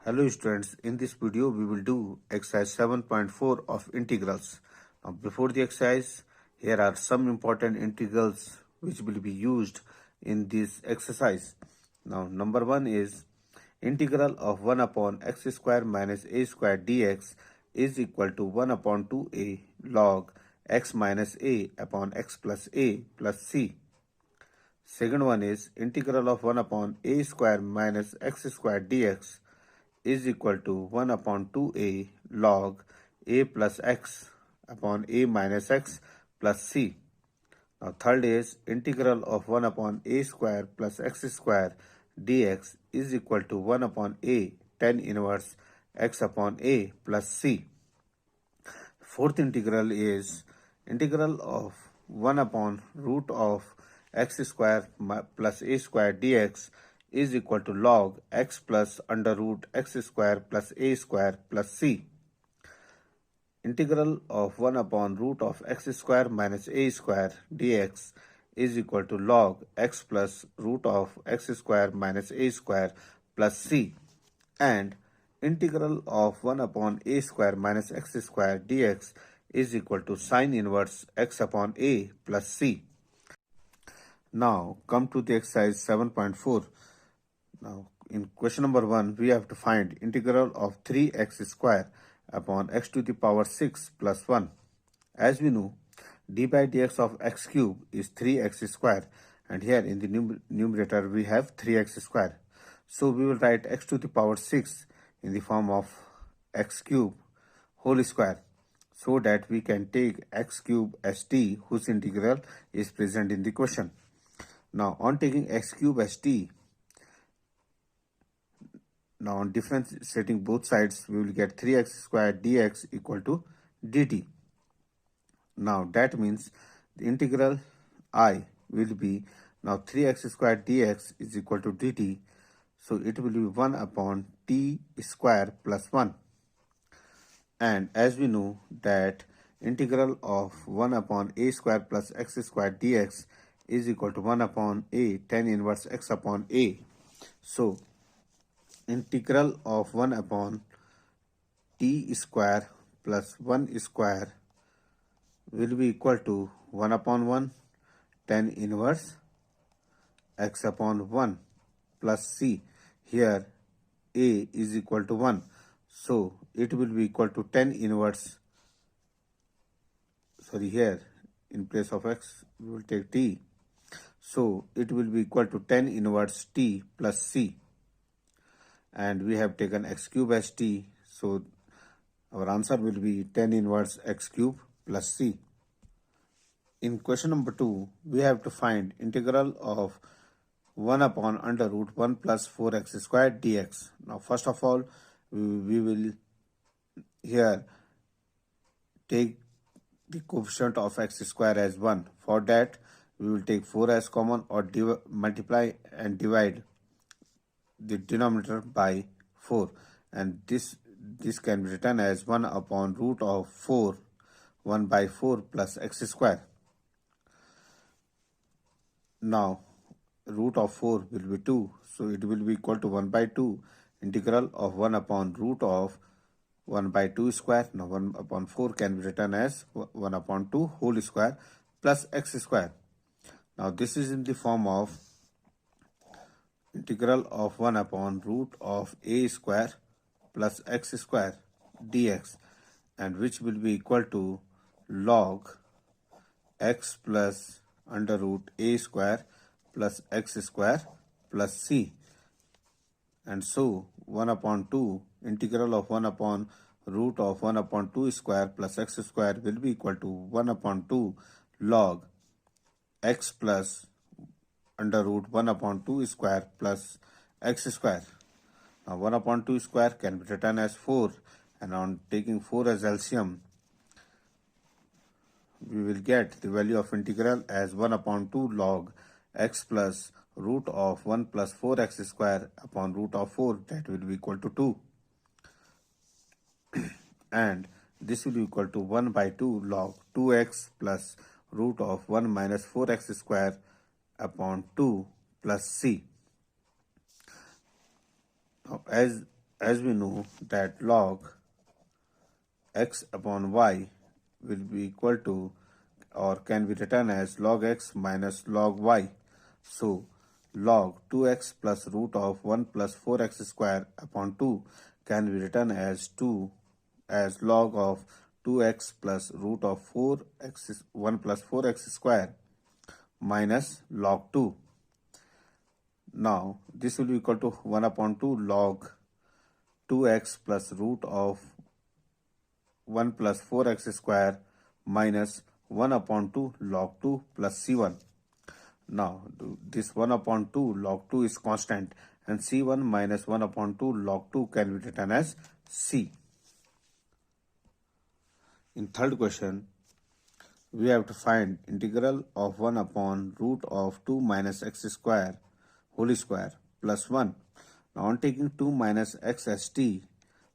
Hello students, in this video we will do exercise 7.4 of integrals. Now before the exercise, here are some important integrals which will be used in this exercise. Now number 1 is integral of 1 upon x square minus a square dx is equal to 1 upon 2a log x minus a upon x plus a plus c. Second one is integral of 1 upon a square minus x square dx is equal to 1 upon 2a log a plus x upon a minus x plus c. Now third is integral of 1 upon a square plus x square dx is equal to 1 upon a tan inverse x upon a plus c. Fourth integral is integral of 1 upon root of x square plus a square dx is equal to log x plus under root x square plus a square plus c. Integral of 1 upon root of x square minus a square dx is equal to log x plus root of x square minus a square plus c. And integral of 1 upon a square minus x square dx is equal to sine inverse x upon a plus c. Now come to the exercise 7.4. Now in question number 1 we have to find integral of 3x square upon x to the power 6 plus 1. As we know, d by dx of x cube is 3x square, and here in the numerator we have 3x square. So we will write x to the power 6 in the form of x cube whole square, so that we can take x cube as t, whose integral is present in the question. Now on taking x cube as t, now on differentiating both sides, we will get 3x squared dx equal to dt. Now that means the integral I will be now 3x squared dx is equal to dt. So it will be 1 upon t square plus 1. And as we know that integral of 1 upon a square plus x squared dx is equal to 1 upon a tan inverse x upon a. So integral of 1 upon t square plus 1 square will be equal to 1 upon 1 tan inverse x upon 1 plus c. Here a is equal to 1, so it will be equal to tan inverse, here in place of x we will take t, so it will be equal to tan inverse t plus c. And we have taken x cube as t, so our answer will be tan inverse x cube plus c. In question number 2, we have to find integral of 1 upon under root 1 plus 4x squared dx. Now first of all, we will here take the coefficient of x square as 1. For that, we will take 4 as common, or multiply and divide the denominator by 4, and this can be written as 1 upon root of 4 1 by 4 plus x square. Now root of 4 will be 2, so it will be equal to 1 by 2 integral of 1 upon root of 1 by 2 square. Now 1 upon 4 can be written as 1 upon 2 whole square plus x square. Now this is in the form of integral of 1 upon root of a square plus x square dx, and which will be equal to log x plus under root a square plus x square plus c. And so 1 upon 2 integral of 1 upon root of 1 upon 2 square plus x square will be equal to 1 upon 2 log x plus under root 1 upon 2 square plus x square. Now 1 upon 2 square can be written as 4, and on taking 4 as LCM, we will get the value of integral as 1 upon 2 log x plus root of 1 plus 4x square upon root of 4, that will be equal to 2. And this will be equal to 1 by 2 log 2x plus root of 1 minus 4x square upon 2 plus c. Now, as as we know that log x upon y will be equal to or can be written as log x minus log y. So log 2x plus root of 1 plus 4x square upon 2 can be written as log of 2x plus root of 4x 1 plus 4x square minus log 2. Now this will be equal to 1 upon 2 log 2x plus root of 1 plus 4x square minus 1 upon 2 log 2 plus c1. Now this 1 upon 2 log 2 is constant and c1 minus 1 upon 2 log 2 can be written as c. In third question, we have to find integral of 1 upon root of 2 minus x square whole square plus 1. Now on taking 2 minus x as t,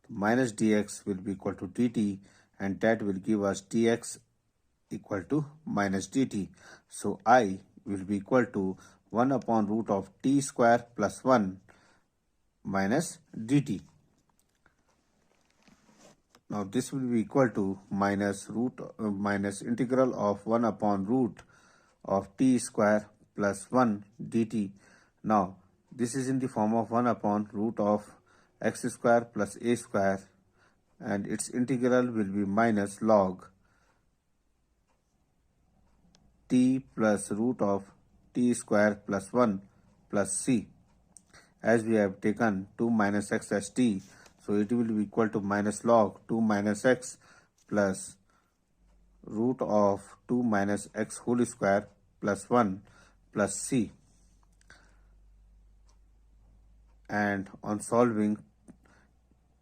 minus dx will be equal to dt and that will give us dx equal to minus dt. So I will be equal to 1 upon root of t square plus 1 minus dt. Now this will be equal to minus integral of 1 upon root of t square plus 1 dt. Now this is in the form of 1 upon root of x square plus a square and its integral will be minus log t plus root of t square plus 1 plus c. As we have taken 2 minus x as t, so it will be equal to minus log 2 minus x plus root of 2 minus x whole square plus 1 plus c. And on solving,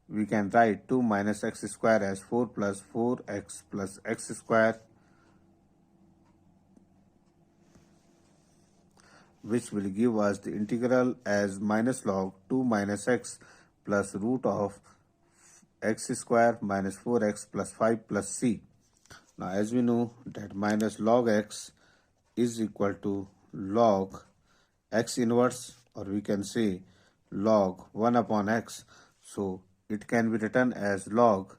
we can write 2 minus x square as 4 plus 4x plus x square, which will give us the integral as minus log 2 minus x plus root of x square minus 4x plus 5 plus c. Now as we know that minus log x is equal to log x inverse, or we can say log 1 upon x. So it can be written as log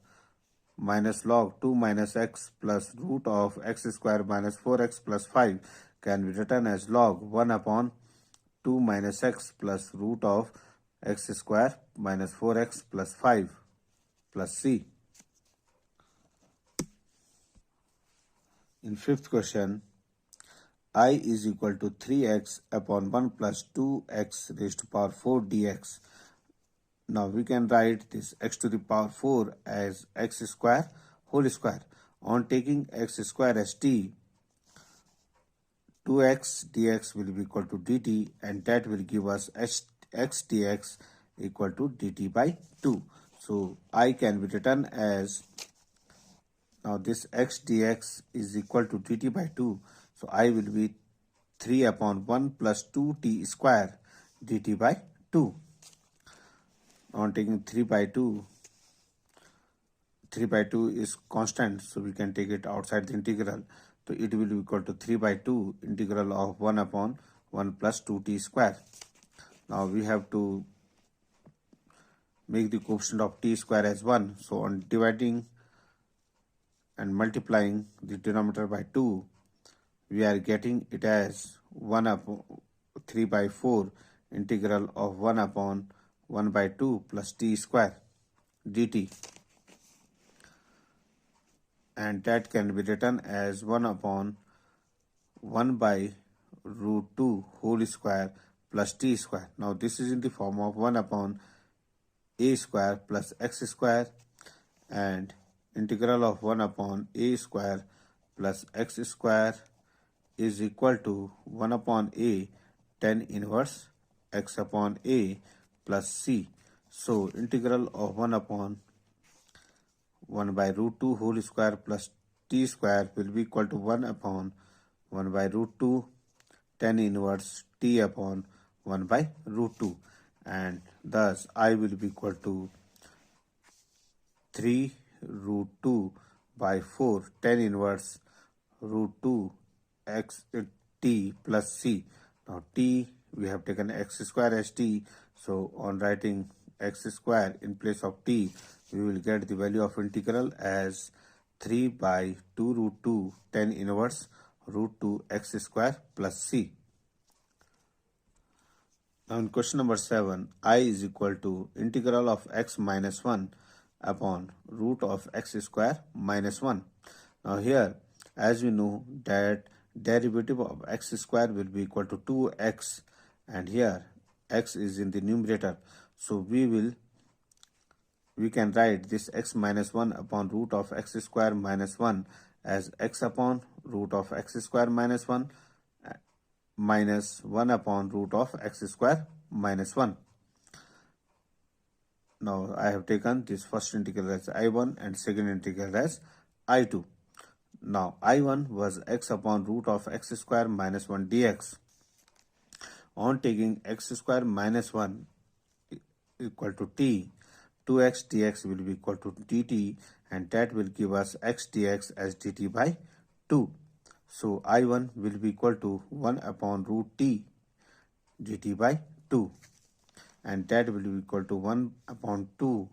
minus log 2 minus x plus root of x square minus 4x plus 5 can be written as log 1 upon 2 minus x plus root of x square minus 4x plus 5 plus c. In fifth question, I is equal to 3x upon 1 plus 2x raised to power 4 dx. Now we can write this x to the power 4 as x square whole square. On taking x square as t, 2x dx will be equal to dt and that will give us x dx equal to dt by 2. So I can be written as, now this x dx is equal to dt by 2. So I will be 3 upon 1 plus 2t square dt by 2. On taking 3 by 2 is constant, so we can take it outside the integral. So it will be equal to 3 by 2 integral of 1 upon 1 plus 2t square. Now we have to make the coefficient of t square as 1. So on dividing and multiplying the denominator by 2, we are getting it as 1 upon 3 by 4 integral of 1 upon 1 by 2 plus t square dt. And that can be written as 1 upon 1 by root 2 whole square plus t square. Now this is in the form of 1 upon a square plus x square and integral of 1 upon a square plus x square is equal to 1 upon a tan inverse x upon a plus c. So integral of 1 upon 1 by root 2 whole square plus t square will be equal to 1 upon 1 by root 2 tan inverse t upon 1 by root 2, and thus I will be equal to 3 root 2 by 4 tan inverse root 2 x t plus c. Now t, we have taken x square as t, so on writing x square in place of t, we will get the value of integral as 3 by 2 root 2 tan inverse root 2 x square plus c. Now in question number 7, I is equal to integral of x minus 1 upon root of x square minus 1. Now here, as we know that derivative of x square will be equal to 2x, and here x is in the numerator. So we can write this x minus 1 upon root of x square minus 1 as x upon root of x square minus 1 minus 1 upon root of x square minus 1. Now I have taken this first integral as I1 and second integral as I2. Now I1 was x upon root of x square minus 1 dx. On taking x square minus 1 equal to t, 2x dx will be equal to dt, and that will give us x dx as dt by 2. So I1 will be equal to 1 upon root t dt by 2, and that will be equal to 1 upon 2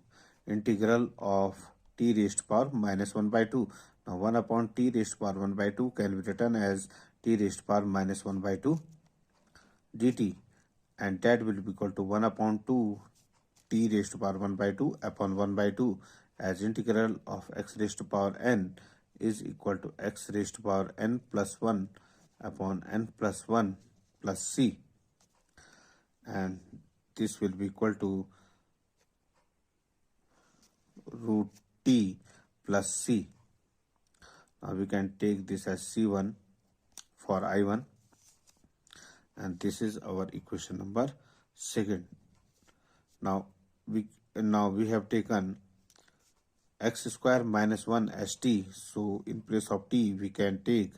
integral of t raised to power minus 1 by 2. Now 1 upon t raised to power 1 by 2 can be written as t raised to power minus 1 by 2 dt, and that will be equal to 1 upon 2 t raised to power 1 by 2 upon 1 by 2, as integral of x raised to power n is equal to x raised to power n plus 1 upon n plus 1 plus c, and this will be equal to root t plus c. Now we can take this as c1 for I1, and this is our equation number 2. Now we have taken x square minus 1 as t, so in place of t we can take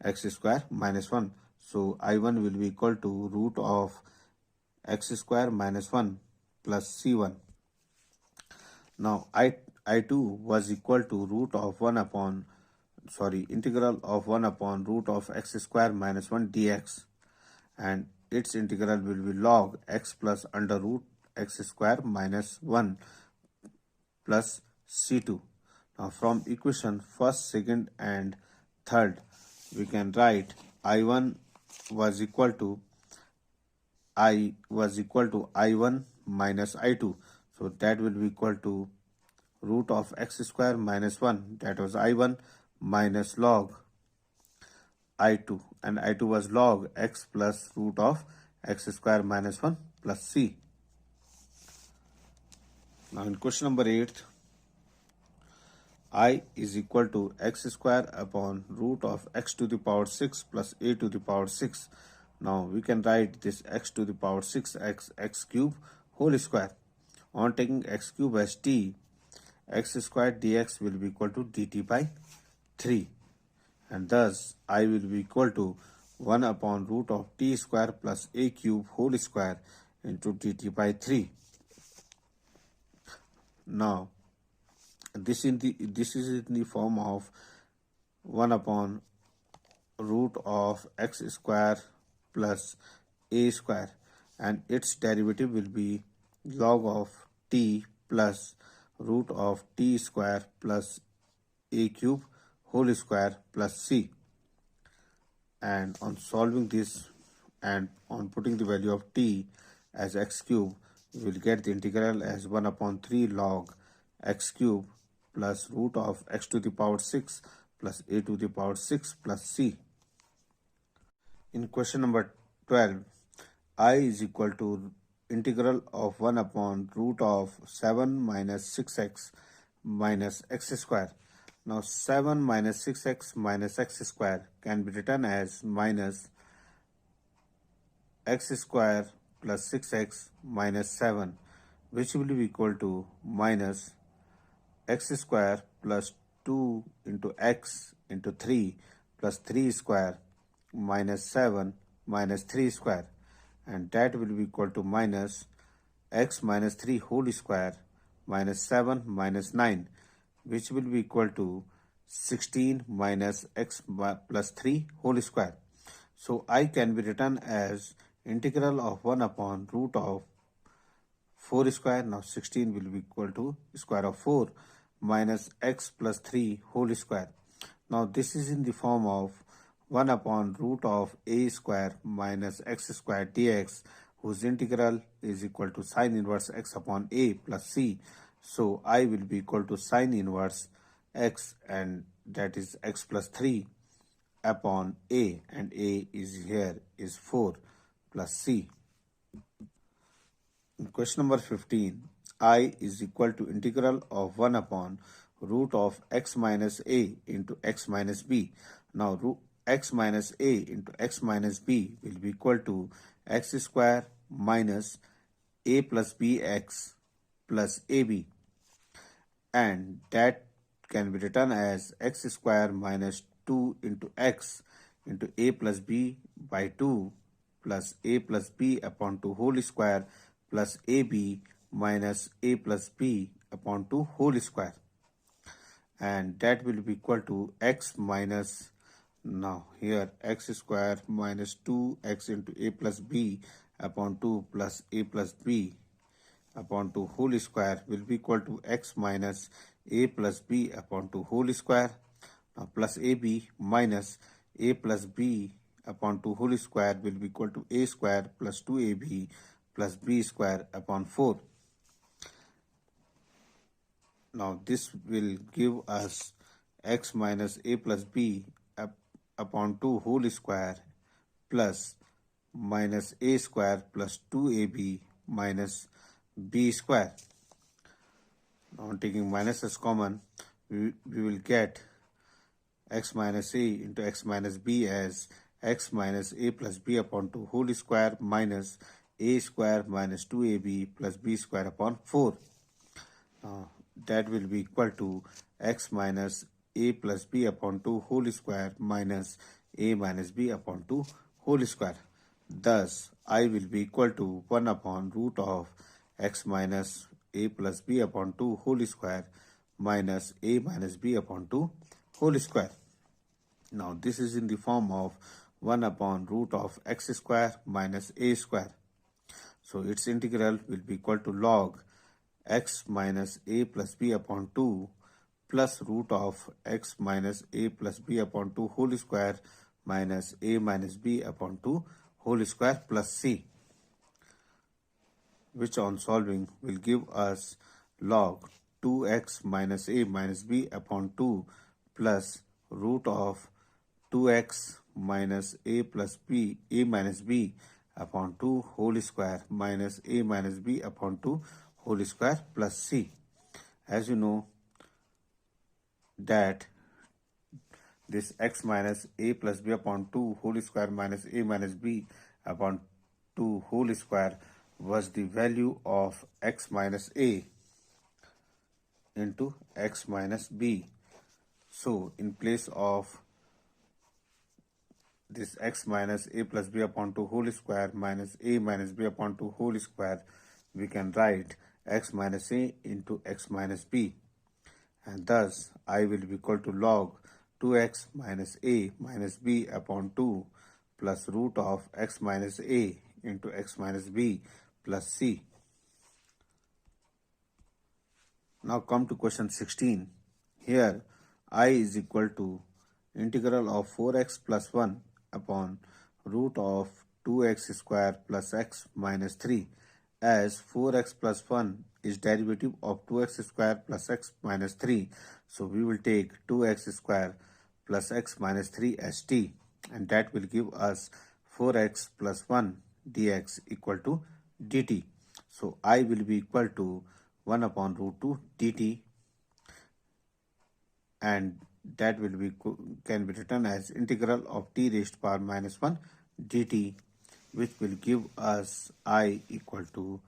x square minus 1. So I1 will be equal to root of x square minus 1 plus c1. Now I2 was equal to integral of 1 upon root of x square minus 1 dx, and its integral will be log x plus under root x square minus 1 plus c2. Now from equation first, second and third, we can write I1 was equal to I1 minus I2. So that will be equal to root of x square minus 1, that was I1, minus log I2, and I2 was log x plus root of x square minus 1 plus c. Now in question number 8, I is equal to x square upon root of x to the power 6 plus a to the power 6. Now we can write this x to the power 6x x cube whole square. On taking x cube as t, x square dx will be equal to dt by 3, and thus I will be equal to 1 upon root of t square plus a cube whole square into dt by 3. Now this is in the form of 1 upon root of x square plus a square, and its derivative will be log of t plus root of t square plus a cube whole square plus c. And on solving this and on putting the value of t as x cube, we will get the integral as 1 upon 3 log x cube plus root of x to the power 6 plus a to the power 6 plus c. In question number 12, I is equal to integral of 1 upon root of 7 minus 6x minus x square. Now 7 minus 6x minus x square can be written as minus x square plus 6x minus 7, which will be equal to minus x square plus 2 into x into 3 plus 3 square minus 7 minus 3 square, and that will be equal to minus x minus 3 whole square minus 7 minus 9, which will be equal to 16 minus x plus 3 whole square. So I can be written as integral of 1 upon root of 4 square. Now 16 will be equal to square of 4 minus x plus 3 whole square. Now this is in the form of 1 upon root of a square minus x square dx, whose integral is equal to sine inverse x upon a plus c. So I will be equal to sine inverse x, and that is x plus 3 upon a, and a is here is 4 plus c. In question number 15, I is equal to integral of 1 upon root of x minus a into x minus b. Now root x minus a into x minus b will be equal to x square minus a plus bx plus ab, and that can be written as x square minus 2 into x into a plus b by 2 plus a plus b upon 2 whole square plus ab minus a plus b upon 2 whole square, and that will be equal to x minus, now here x square minus 2x into a plus b upon 2 plus a plus b upon 2 whole square will be equal to x minus a plus b upon 2 whole square, plus ab minus a plus b upon 2 whole square will be equal to a square plus 2ab plus b square upon 4. Now this will give us x minus a plus b upon 2 whole square plus minus a square plus 2ab minus b square. Now taking minus as common, we will get x minus a into x minus b as x minus a plus b upon 2 whole square minus a square minus 2ab plus b square upon 4. That will be equal to x minus a plus b upon 2 whole square minus a minus b upon 2 whole square. Thus, I will be equal to 1 upon root of x minus a plus b upon 2 whole square minus a minus b upon 2 whole square. Now, this is in the form of 1 upon root of x square minus a square. So, its integral will be equal to log x minus a plus b upon 2 plus root of x minus a plus b upon 2 whole square minus a minus b upon 2 whole square plus c, which on solving will give us log 2x minus a minus b upon 2 plus root of 2x minus a plus b a minus b upon 2 whole square minus a minus b upon 2 whole square plus c. As you know that this x minus a plus b upon 2 whole square minus a minus b upon 2 whole square was the value of x minus a into x minus b. So in place of this x minus a plus b upon 2 whole square minus a minus b upon 2 whole square, we can write x minus a into x minus b, and thus I will be equal to log 2x minus a minus b upon 2 plus root of x minus a into x minus b plus c. Now come to question 16. Here I is equal to integral of 4x plus 1 upon root of 2x square plus x minus 3, as 4x plus 1 is derivative of 2x square plus x minus 3. So we will take 2x square plus x minus 3 as t, and that will give us 4x plus 1 dx equal to dt. So I will be equal to 1 upon root 2 dt, and that will be can be written as integral of t raised to power minus 1 dt, which will give us I equal to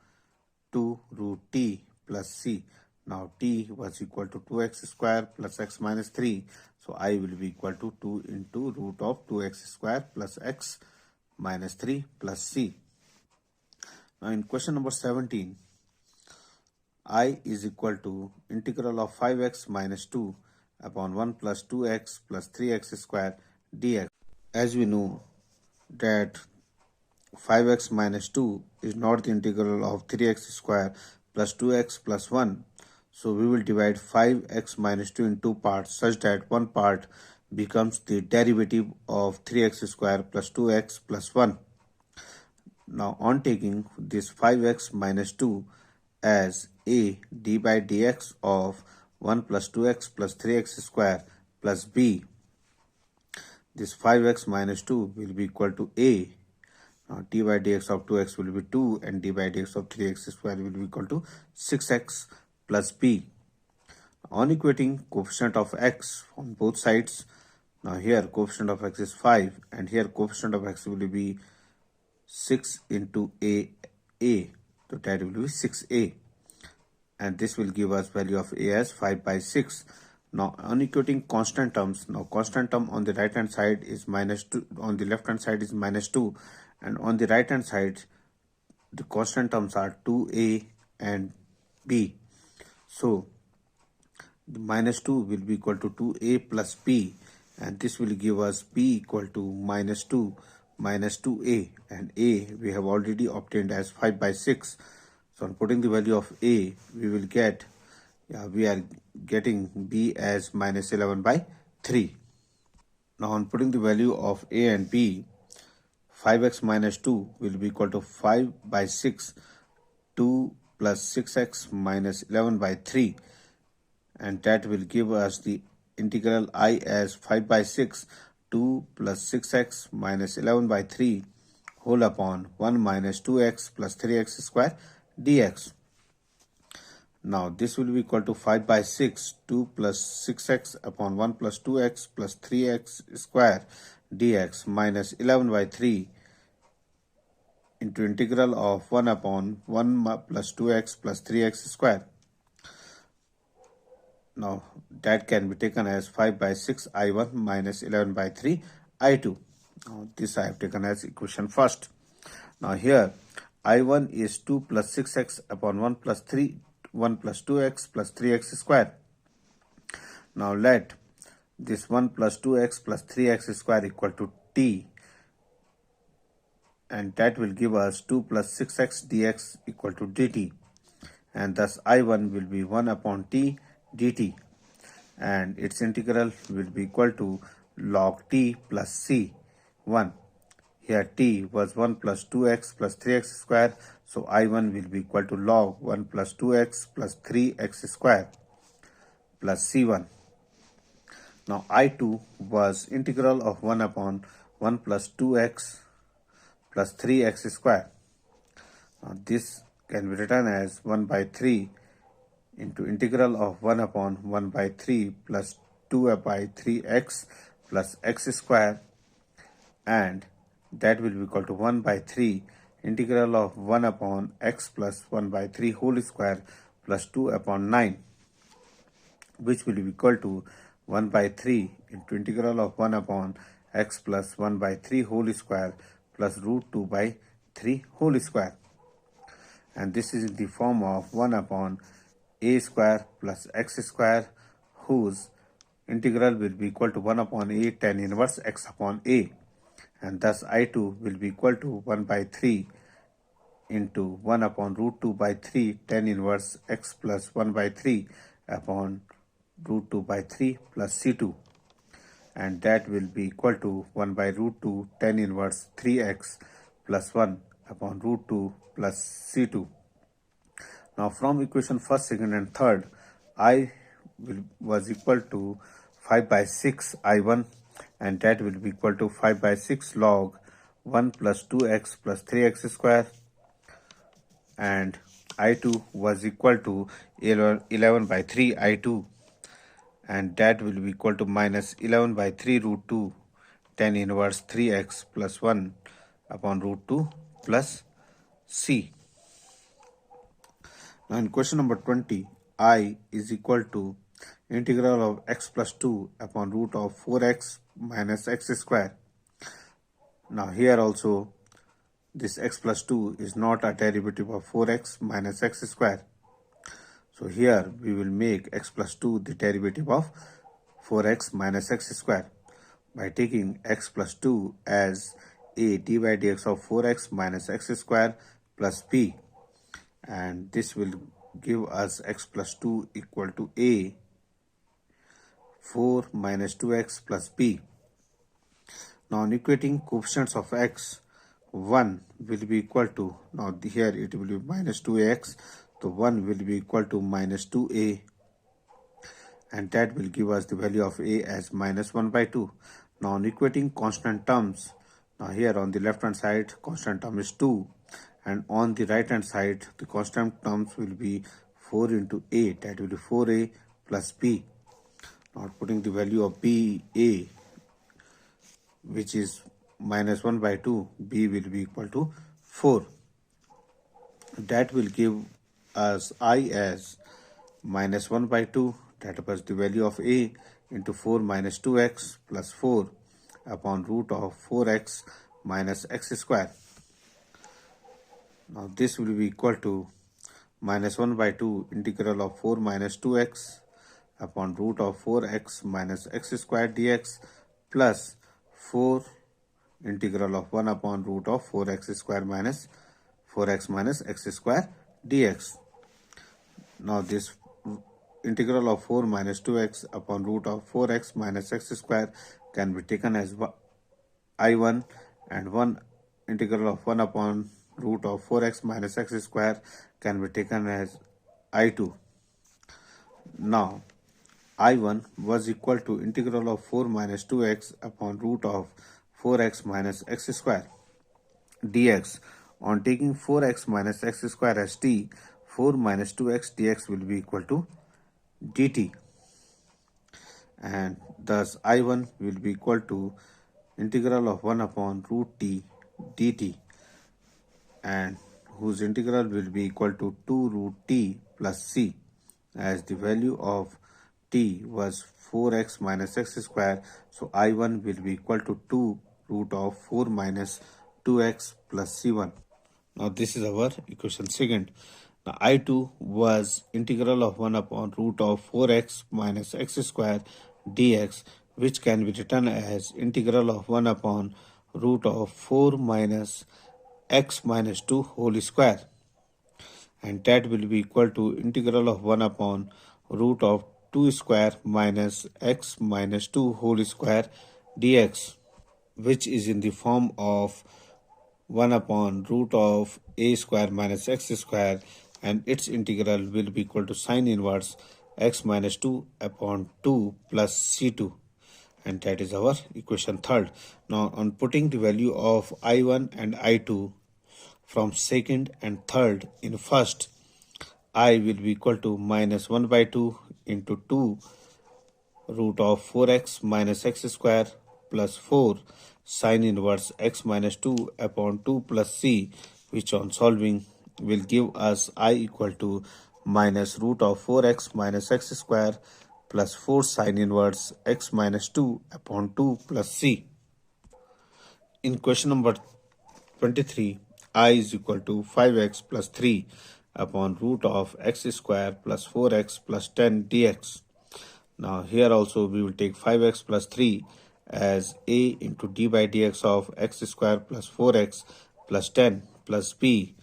2 root t plus c. Now t was equal to 2x square plus x minus 3, so I will be equal to 2 into root of 2x square plus x minus 3 plus c. Now in question number 17, I is equal to integral of 5x minus 2 upon 1 plus 2x plus 3x square dx. As we know that 5x minus 2 is not the integral of 3x square plus 2x plus 1. So we will divide 5x minus 2 in two parts such that one part becomes the derivative of 3x square plus 2x plus 1. Now on taking this 5x minus 2 as a d by dx of 1 plus 2x plus 3x square plus b, this 5x minus 2 will be equal to a. Now d by dx of 2x will be 2 and d by dx of 3x square will be equal to 6x plus b. On equating coefficient of x on both sides, now here coefficient of x is 5 and here coefficient of x will be 6 into a, so that will be 6a, and this will give us value of a as 5 by 6. Now on equating constant terms, now constant term on the right hand side is minus 2, on the left hand side is minus 2, and on the right hand side the constant terms are 2a and b. So the minus 2 will be equal to 2a plus b, and this will give us b equal to minus 2 minus 2a, and a we have already obtained as 5 by 6. So on putting the value of a, we will get, we are getting b as minus 11 by 3. Now on putting the value of a and b, 5x minus 2 will be equal to 5 by 6, 2 plus 6x minus 11 by 3, and that will give us the integral I as 5 by 6, 2 plus 6x minus 11 by 3 whole upon 1 minus 2x plus 3x square dx. Now this will be equal to 5 by 6, 2 plus 6x upon 1 plus 2x plus 3x square dx minus 11 by 3 into integral of 1 upon 1 plus 2x plus 3x square. Now that can be taken as 5 by 6 I1 minus 11 by 3 I2. Now this I have taken as equation first. Now here I1 is 2 plus 6x upon 1 plus 2x plus 3x square. Now let this 1 plus 2x plus 3x square equal to t, and that will give us 2 plus 6x dx equal to dt, and thus I1 will be 1 upon t dt, and its integral will be equal to log t plus c 1. Here t was 1 plus 2x plus 3x square, so I1 will be equal to log 1 plus 2x plus 3x square plus c1. Now I2 was integral of 1 upon 1 plus 2x plus 3x square. Now this can be written as 1 by 3 into integral of 1 upon 1 by 3 plus 2 by 3x plus x square, and that will be equal to 1 by 3 integral of 1 upon x plus 1 by 3 whole square plus 2 upon 9, which will be equal to 1 by 3 into integral of 1 upon x plus 1 by 3 whole square plus root 2 by 3 whole square. And this is in the form of 1 upon a square plus x square, whose integral will be equal to 1 upon a tan inverse x upon a, and thus I2 will be equal to 1 by 3 into 1 upon root 2 by 3 tan inverse x plus 1 by 3 upon root 2 by 3 plus c2, and that will be equal to 1 by root 2 tan inverse 3x plus 1 upon root 2 plus c2. Now from equation first, second and third, I was equal to 5 by 6 I1, and that will be equal to 5 by 6 log 1 plus 2x plus 3x square, and I2 was equal to 11 by 3 I2, and that will be equal to minus 11 by 3 root 2 tan inverse 3x plus 1 upon root 2 plus c. Now in question number 20, I is equal to integral of x plus 2 upon root of 4x minus x square. Now here also this x plus 2 is not a derivative of 4x minus x square. So here we will make x plus 2 the derivative of 4x minus x square by taking x plus 2 as a d by dx of 4x minus x square plus b, and this will give us x plus 2 equal to a 4 minus 2x plus b. Now on equating coefficients of x, 1 will be equal to, now here it will be minus 2ax, so 1 will be equal to minus 2a, and that will give us the value of a as minus 1 by 2. Now on equating constant terms, now here on the left hand side constant term is 2, and on the right hand side the constant terms will be 4 into a, that will be 4a plus b. Now putting the value of b, a, which is minus 1 by 2, b will be equal to 4. That will give us I as minus 1 by 2, that was the value of a, into 4 minus 2x plus 4 upon root of 4x minus x square. Now this will be equal to minus 1 by 2 integral of 4 minus 2x upon root of 4x minus x square dx plus 4 integral of 1 upon root of 4x square minus 4x minus x square dx. Now this integral of 4 minus 2x upon root of 4x minus x square can be taken as I1, and 1 integral of 1 upon root of 4x minus x square can be taken as I2. Now I1 was equal to integral of 4 minus 2x upon root of 4x minus x square dx. On taking 4x minus x square as t, 4 minus 2x dx will be equal to dt, and thus I1 will be equal to integral of 1 upon root t dt, and whose integral will be equal to 2 root t plus c, as the value of t was 4x minus x square, so I1 will be equal to 2 root of 4 minus 2x plus c1. Now this is our equation second. Now I2 was integral of 1 upon root of 4x minus x square dx, which can be written as integral of 1 upon root of 4 minus x minus 2 whole square, and that will be equal to integral of 1 upon root of 2 square minus x minus 2 whole square dx, which is in the form of 1 upon root of a square minus x square, and its integral will be equal to sine inverse x minus 2 upon 2 plus c2, and that is our equation third. Now on putting the value of I1 and I2 from second and third in first, I will be equal to minus 1 by 2 into 2 root of 4x minus x square plus 4 sine inverse x minus 2 upon 2 plus c, which on solving will give us I equal to minus root of 4x minus x square plus 4 sine inverse x minus 2 upon 2 plus c. In question number 23, I is equal to 5x plus 3 upon root of x square plus 4x plus 10 dx. Now here also we will take 5x plus 3 as a into d by dx of x square plus 4x plus 10 plus b,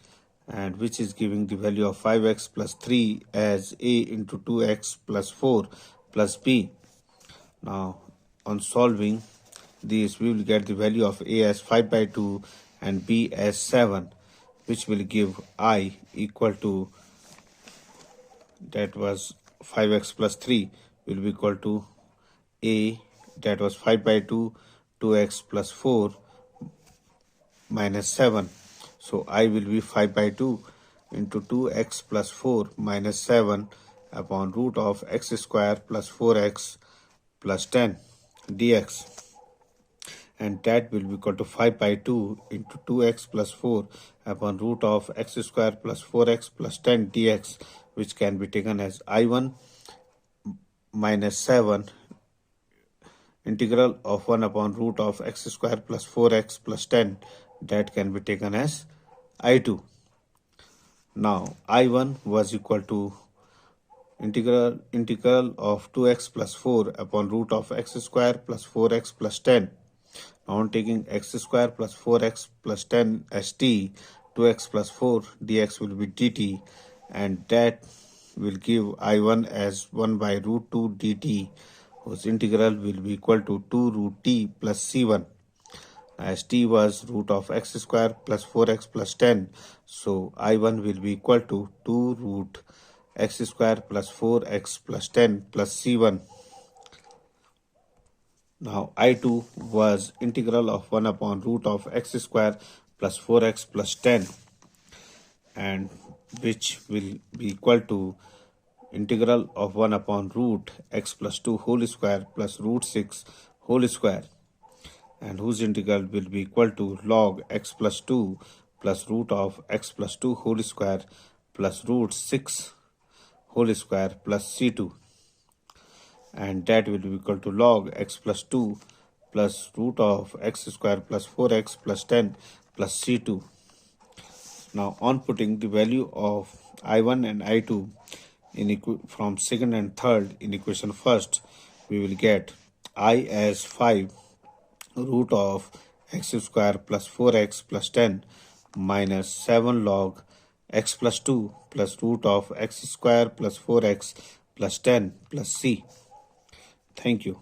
and which is giving the value of 5x plus 3 as a into 2x plus 4 plus b. Now on solving this, we will get the value of a as 5 by 2 and b as 7, which will give I equal to, that was 5x plus 3 will be equal to a, that was 5 by 2, 2x plus 4 minus 7. So I will be 5 by 2 into 2x plus 4 minus 7 upon root of x square plus 4x plus 10 dx, and that will be equal to 5 by 2 into 2x plus 4 upon root of x square plus 4x plus 10 dx, which can be taken as I1 minus 7 integral of 1 upon root of x square plus 4x plus 10, that can be taken as I2. Now I1 was equal to integral of 2x plus 4 upon root of x square plus 4x plus 10 Now on taking x square plus 4x plus 10 as t, 2x plus 4 dx will be dt, and that will give I1 as 1 by root 2 dt, whose integral will be equal to 2 root t plus c1. As t was root of x square plus 4x plus 10, so I1 will be equal to 2 root x square plus 4x plus 10 plus c1. Now I2 was integral of 1 upon root of x square plus 4x plus 10, and which will be equal to integral of 1 upon root x plus 2 whole square plus root 6 whole square, and whose integral will be equal to log x plus 2 plus root of x plus 2 whole square plus root 6 whole square plus c2, and that will be equal to log x plus 2 plus root of x square plus 4x plus 10 plus c2. Now on putting the value of I1 and I2 from second and third in equation first, we will get I as 5 root of x square plus 4x plus 10 minus 7 log x plus 2 plus root of x square plus 4x plus 10 plus c. Thank you.